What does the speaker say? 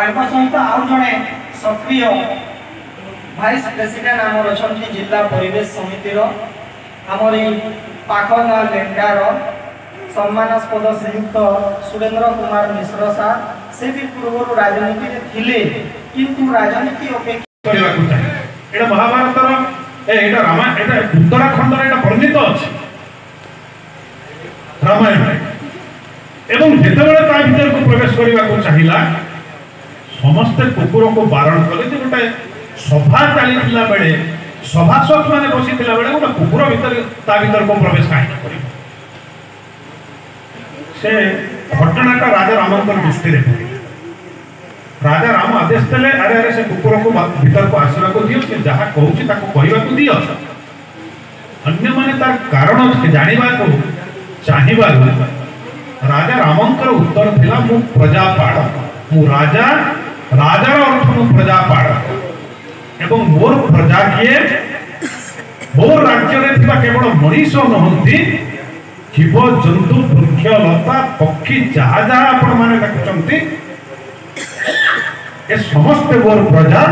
सहित आउ जड़े सक्रिय भाइस प्रेसिडेंट आमर अच्छा जिला परिवेश समितिर आमर पाख गाँ लेंडार सम्मानास्पद श्रीयुक्त सुरेंद्र कुमार मिश्र सार से भी पूर्व राजनीति में थिले किंतु राजनीति अपेक्षा महाभारत एटा रामायण एटा उत्तराखंड एटा वर्णित अछि रामायण एवं जेतेबेले ता भीतर को प्रवेश करबा को चाहिला समस्त कुकुर को बारण कले जे गोटे सभा चलीथिला बेले सभासद माने बसिथिला बेले गोटे कुकुर भीतर ता भीतर को प्रवेश काहे करिब से घटनाटा राजा रामंकर दृष्टि रे पड़ी राजा राम आदेश देले अरे अरे से कुकुर को भीतर को आसवा को दियो से जहा कहूची ताको कहबा को दियो अन्य माने तार कारण जानिबा को चाहिबा राजा रामंकर उत्तर थिला मु प्रजा पालक मु राजा राजार अर्थ मु प्रजा पालक एवं मोर प्रजा किए मोर राज्य रे थिबा केवल मनीष नहंती जीव जंतु वृक्ष लता पक्षी जहा जहा आपण माने देखुचंती ए समस्त मोर प्रजा